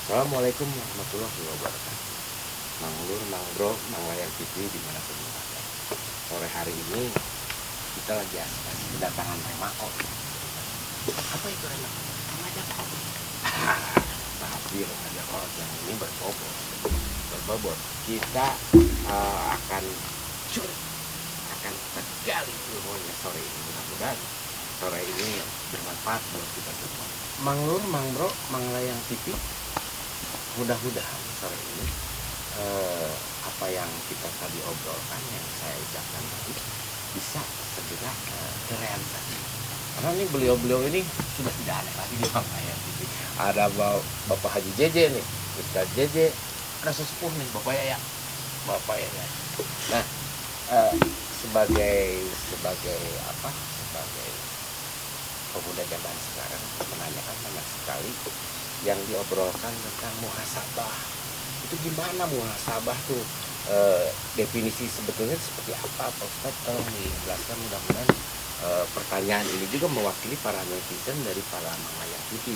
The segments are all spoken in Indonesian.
Assalamualaikum warahmatullahi wabarakatuh. Mang Lur, Mang Bro, Mang Layar TV dimanapun berada. Sore hari ini kita lagi asik-asik kedatangan Remako. Apa itu Remako? Remaja kok. Tapi remaja kok yang ini berbobot. Kita akan tergali ilmunya sore ini. Mudah-mudahan sore ini bermanfaat buat kita semua. Mang Lur, Mang Bro, Mang Layar TV. Mudah-mudahan sore ini apa yang kita tadi obrolkan, yang saya ucapkan tadi bisa segera terrealisasi. Karena ini beliau-beliau ini sudah tidak aneh lagi di Mang Layar TV. Ada Bapak Haji JJ nih, Ustaz JJ, ada sesepuh nih Bapak Yaya. Nah, sebagai pemuda zaman sekarang menanyakan banyak sekali yang diobrolkan tentang muhasabah. Itu gimana muhasabah tuh? Definisi sebetulnya seperti apa Pak Ustadz? Tolong dijelaskan, mudah-mudahan pertanyaan ini juga mewakili para netizen dari para Mang Layar TV.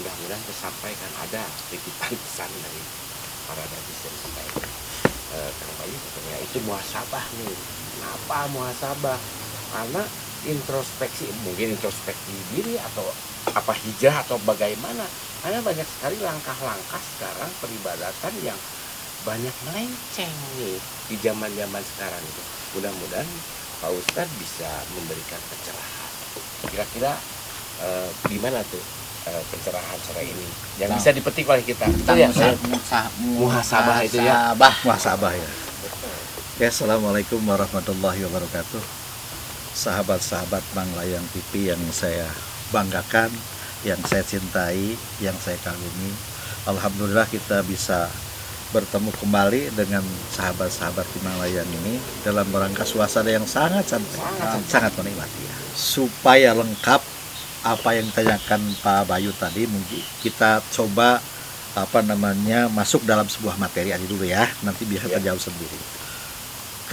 Mudah-mudahan tersampaikan, ada titipan pesan dari para netizen kita ini. Kang Bayu katanya itu muhasabah nih. Kenapa muhasabah? Karena mungkin introspeksi diri atau apa hijrah atau bagaimana, karena banyak sekali langkah-langkah sekarang peribadatan yang banyak melenceng nih di zaman-zaman sekarang itu. Mudah-mudahan Pak Ustadz bisa memberikan pencerahan. Kira-kira gimana tuh pencerahan sore ini yang bisa dipetik oleh kita? Betul ya? Muhasabah itu ya. Muhasabah ya. Ya, assalamualaikum warahmatullahi wabarakatuh. Sahabat-sahabat Mang Layar TV yang saya banggakan, yang saya cintai, yang saya kagumi. Alhamdulillah kita bisa bertemu kembali dengan sahabat-sahabat di Mang Layar ini dalam rangka suasana yang sangat santai, sangat menikmati ya. Supaya lengkap apa yang ditanyakan Pak Bayu tadi, mungkin kita coba masuk dalam sebuah materi aja dulu ya, nanti bisa terjawab sendiri.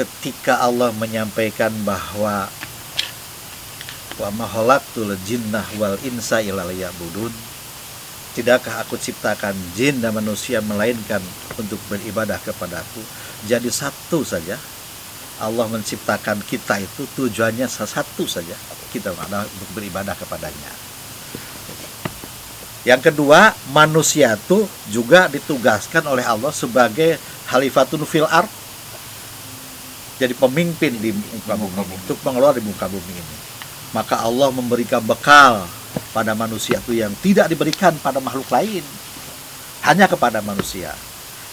Ketika Allah menyampaikan bahwa wa ma khalaqtul jinnah wal insa illa liya'budun, tidakkah aku ciptakan jin dan manusia melainkan untuk beribadah kepadaku. Jadi satu saja Allah menciptakan kita, itu tujuannya satu saja, kita ada untuk beribadah kepadanya. Yang kedua, manusia itu juga ditugaskan oleh Allah sebagai khalifatun fil ard, jadi pemimpin di muka bumi, untuk mengelola di muka bumi ini. Maka Allah memberikan bekal pada manusia itu yang tidak diberikan pada makhluk lain, hanya kepada manusia.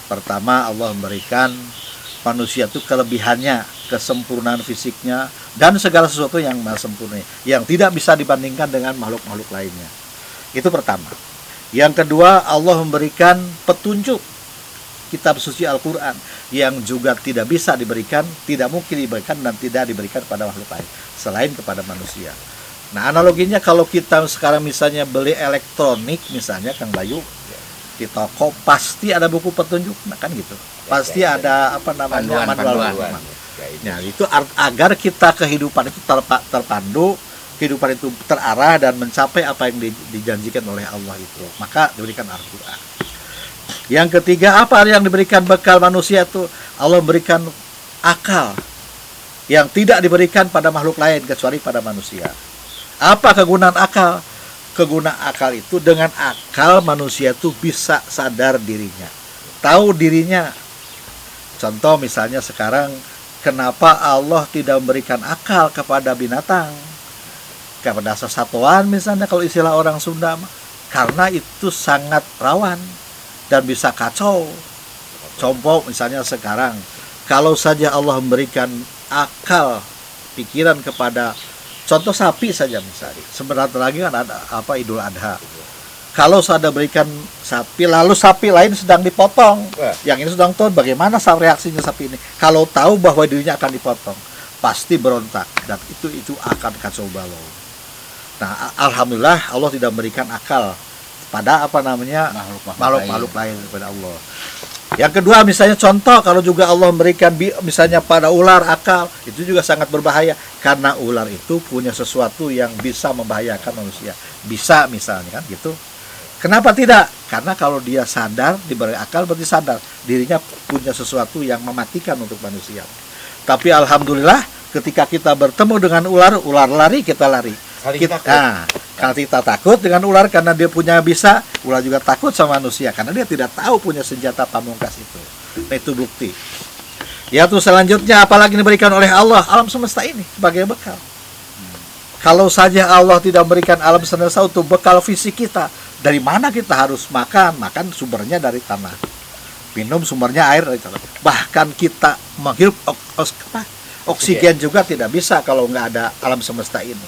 Pertama, Allah memberikan manusia itu kelebihannya, kesempurnaan fisiknya, dan segala sesuatu yang maha sempurna, yang tidak bisa dibandingkan dengan makhluk-makhluk lainnya. Itu pertama. Yang kedua, Allah memberikan petunjuk, kitab suci Al-Quran, yang juga tidak bisa diberikan, tidak mungkin diberikan, dan tidak diberikan pada makhluk lain selain kepada manusia. Nah, analoginya kalau kita sekarang misalnya beli elektronik, misalnya Kang Bayu, di toko pasti ada buku petunjuk, nah kan gitu, pasti ada manual. Nah, itu agar kita kehidupan itu terpandu, kehidupan itu terarah dan mencapai apa yang dijanjikan oleh Allah itu, maka diberikan Al-Quran. Yang ketiga, apa yang diberikan bekal manusia itu? Allah memberikan akal yang tidak diberikan pada makhluk lain kecuali pada manusia. Apa kegunaan akal? Kegunaan akal itu, dengan akal manusia itu bisa sadar dirinya, tahu dirinya. Contoh misalnya sekarang, kenapa Allah tidak memberikan akal kepada binatang, kepada sesatuan misalnya, kalau istilah orang Sunda, karena itu sangat rawan dan bisa kacau. Contoh misalnya sekarang, kalau saja Allah memberikan akal, pikiran kepada, contoh sapi saja misalnya, sebentar lagi kan ada Idul Adha. Kalau saya berikan sapi, lalu sapi lain sedang dipotong, yang ini sedang turun, bagaimana reaksinya sapi ini? Kalau tahu bahwa dirinya akan dipotong, pasti berontak, dan itu akan kacau balau. Nah, alhamdulillah Allah tidak memberikan akal pada makhluk lain kepada Allah. Yang kedua, misalnya contoh, kalau juga Allah memberikan misalnya pada ular akal, itu juga sangat berbahaya, karena ular itu punya sesuatu yang bisa membahayakan manusia, bisa misalnya kan gitu. Kenapa tidak? Karena kalau dia sadar, diberi akal, berarti sadar dirinya punya sesuatu yang mematikan untuk manusia. Tapi alhamdulillah ketika kita bertemu dengan ular, ular lari, kita lari. Saling Kita, takut. kalau kita takut dengan ular karena dia punya bisa, ular juga takut sama manusia karena dia tidak tahu punya senjata pamungkas itu. Nah, itu bukti. Ya tuh selanjutnya apalagi diberikan oleh Allah alam semesta ini sebagai bekal. Kalau saja Allah tidak memberikan alam semesta untuk bekal fisik kita, dari mana kita harus makan? Makan sumbernya dari tanah. Minum sumbernya air dari tanah. Bahkan kita menghirup oksigen juga tidak bisa kalau nggak ada alam semesta ini.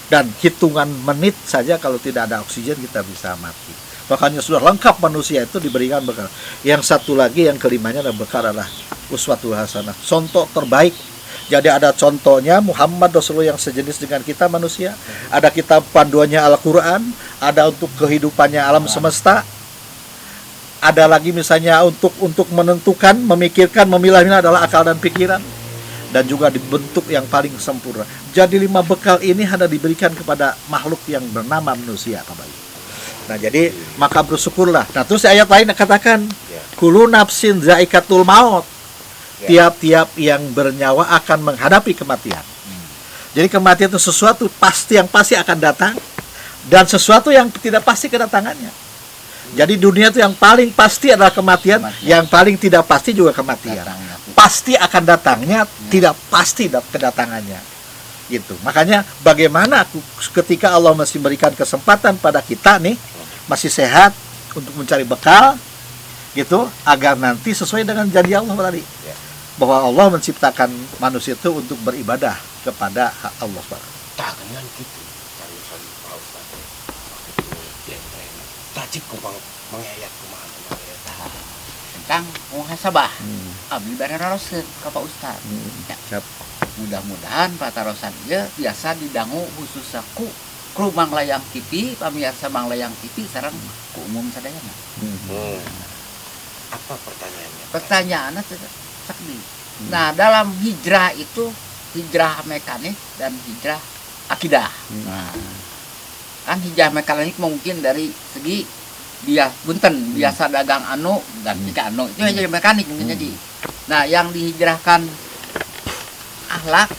Dan hitungan menit saja kalau tidak ada oksigen kita bisa mati. Makanya sudah lengkap manusia itu diberikan bekal. Yang satu lagi, yang kelimanya adalah bekal adalah uswatul hasanah. Contoh terbaik. Jadi ada contohnya Muhammad Rasulullah yang sejenis dengan kita manusia. Ada kitab panduannya Al-Quran. Ada untuk kehidupannya alam semesta. Ada lagi misalnya untuk menentukan, memikirkan, memilah-milah adalah akal dan pikiran. Dan juga dibentuk yang paling sempurna. Jadi 5 bekal ini hanya diberikan kepada makhluk yang bernama manusia, Pak Bayu. Nah jadi maka bersyukurlah. Nah terus ayat lain katakan, Kullu nafsin zaikatul maut. Tiap-tiap yang bernyawa akan menghadapi kematian. Jadi kematian itu sesuatu yang pasti akan datang dan sesuatu yang tidak pasti kedatangannya. Jadi dunia itu yang paling pasti adalah kematian, yang paling tidak pasti juga kematian. Pasti akan datangnya, tidak pasti kedatangannya. Gitu. Makanya bagaimana ketika Allah masih berikan kesempatan pada kita nih masih sehat untuk mencari bekal gitu agar nanti sesuai dengan janji Allah tadi. Bahwa Allah menciptakan manusia itu untuk beribadah kepada Allah SWT. Tangan gitu. Tarusan pausan. Tajik kumpang mengayat kumaha. Tentang muhasabah. Abdi bararoskeun ka Pak Ustad. Ya. Mudah-mudahan patarosan ieu biasa didangu khusus ku kru manglayang TV, pamirsa manglayang TV sareng ku umum sadayana. Apa pertanyaannya? Pertanyaannya sakti. Nah, dalam hijrah itu hijrah mekanik dan hijrah akidah. Nah, kan hijrah mekanik mungkin dari segi dia bunten biasa dagang anu dan jika anu itu hijrah mekanik mungkin jadi. Nah, yang dihijrahkan akhlak,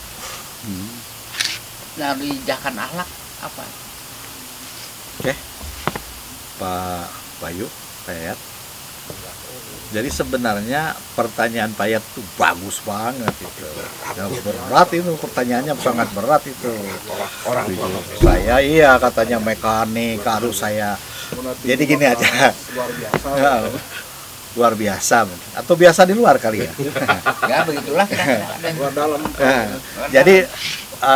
nah dihijrahkan akhlak apa? Oke, Pak Bayu, Payat. Jadi sebenarnya pertanyaan Payat itu bagus banget itu. Ya, berat itu pertanyaannya, sangat berat itu. Orang saya iya katanya mekanik harus saya. Jadi gini aja. Luar biasa mungkin. Atau biasa di luar kali ya. Ya begitulah kita. Jadi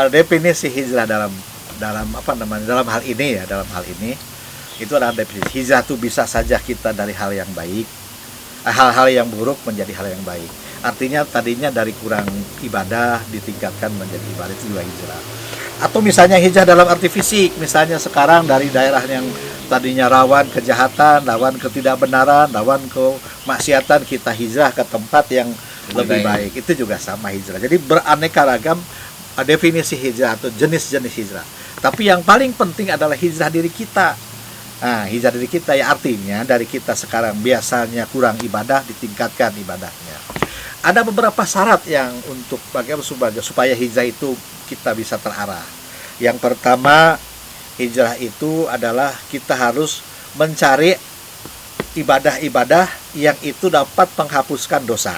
definisi hijrah dalam apa namanya, dalam hal ini ya, dalam hal ini itu adalah definisi hijrah itu bisa saja kita dari hal yang baik, hal-hal yang buruk menjadi hal yang baik. Artinya tadinya dari kurang ibadah ditingkatkan menjadi ibadah, itu juga hijrah. Atau misalnya hijrah dalam arti fisik, misalnya sekarang dari daerah yang tadinya rawan kejahatan, rawan ketidakbenaran, rawan kemaksiatan, kita hijrah ke tempat yang lebih baik. Itu juga sama hijrah. Jadi beraneka ragam definisi hijrah atau jenis-jenis hijrah. Tapi yang paling penting adalah hijrah diri kita. Nah, hijrah diri kita ya artinya dari kita sekarang biasanya kurang ibadah ditingkatkan ibadahnya. Ada beberapa syarat yang untuk bagaimana supaya hijrah itu kita bisa terarah. Yang pertama, hijrah itu adalah kita harus mencari ibadah-ibadah yang itu dapat menghapuskan dosa.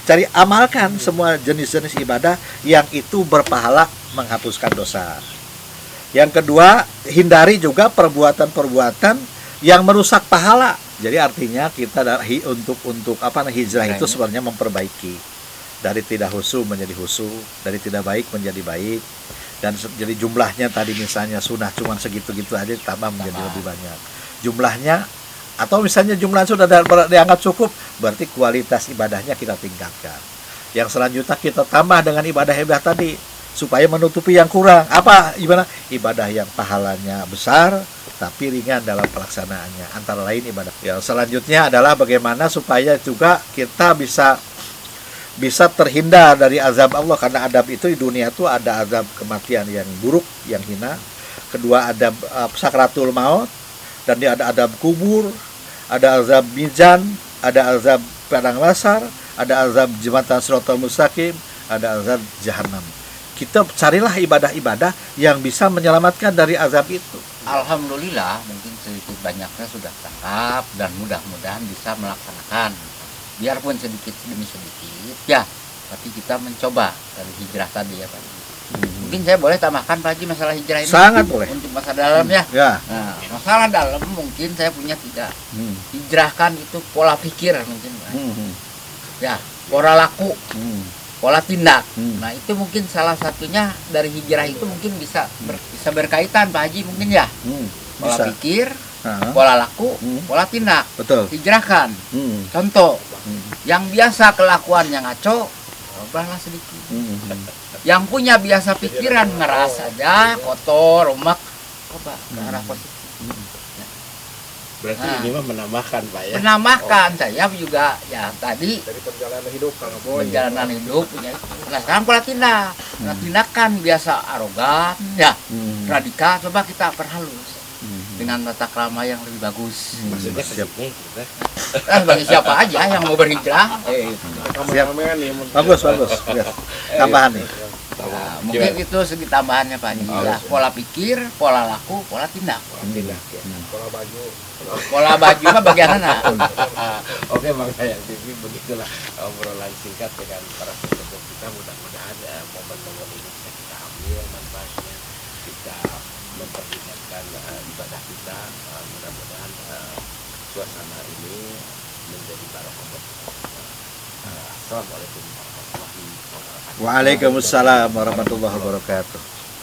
Cari amalkan semua jenis-jenis ibadah yang itu berpahala menghapuskan dosa. Yang kedua, hindari juga perbuatan-perbuatan yang merusak pahala. Jadi artinya kita untuk hijrah itu sebenarnya memperbaiki dari tidak husu menjadi husu, dari tidak baik menjadi baik, dan jadi jumlahnya tadi misalnya sunnah cuma segitu-gitu aja tambah menjadi lebih banyak jumlahnya, atau misalnya jumlah sudah dianggap cukup, berarti kualitas ibadahnya kita tingkatkan. Yang selanjutnya kita tambah dengan ibadah-ibadah tadi supaya menutupi yang kurang. Apa ibadah yang pahalanya besar tapi ringan dalam pelaksanaannya, antara lain ibadah. Yang selanjutnya adalah bagaimana supaya juga kita bisa terhindar dari azab Allah, karena adab itu di dunia itu ada azab kematian yang buruk, yang hina. Kedua ada sakratul maut, dan dia ada azab kubur, ada azab mizan, ada azab padang mahsyar, ada azab jembatan Shiratal Mustaqim, ada azab jahanam. Kita carilah ibadah-ibadah yang bisa menyelamatkan dari azab itu. Alhamdulillah mungkin sedikit banyaknya sudah tangkap dan mudah-mudahan bisa melaksanakan. Biarpun sedikit demi sedikit ya, tapi kita mencoba dari hijrah tadi ya Pak Haji. Mungkin saya boleh tambahkan Pak Haji masalah hijrah ini. Sangat boleh. Untuk masa dalam ya. Ya. Nah, masalah dalam mungkin saya punya 3. Hijrahkan itu pola pikir mungkin Pak Haji. Ya, pola laku, pola tindak. Nah, itu mungkin salah satunya dari hijrah itu mungkin bisa berkaitan Pak Haji mungkin ya. Pola Bisa. pikir, Nah, pola laku, pola tindak. betul. Hijrahkan. Contoh, yang biasa kelakuannya ngaco, ubahlah sedikit. Yang punya biasa pikiran ngeras aja, kotor, rumak, coba ke arah positif. Berarti Nah. ini mah menambahkan Pak ya. Menambahkan saya juga ya tadi Dari perjalanan hidup kalau boleh. perjalanan hidup punya itu. Nah sekarang pola tindak. Nah tindakan biasa arogan, ya radikal, coba kita perhalus dengan tata krama yang lebih bagus. Maksudnya Siap. kesini gitu. Nah, bagi siapa aja yang mau berhijrah, Siap. Bagus. Tambahan nih. nah, mungkin itu segi tambahannya Pak Haji. Ya, pola pikir, pola laku, pola tindak. Tindak ya. Pola baju. Pola baju mah bagian mana? Oke Bang Hayang TV, begitulah obrolan singkat dengan para peserta kita. Mudah-mudahan momen-momen ini bisa kita ambil manfaatnya, kita memperlihatkan ibadah kita. Mudah-mudahan suasana ini menjadi barokah buat kita. Assalamualaikum warahmatullahi wabarakatuh. Waalaikumsalam warahmatullahi wabarakatuh.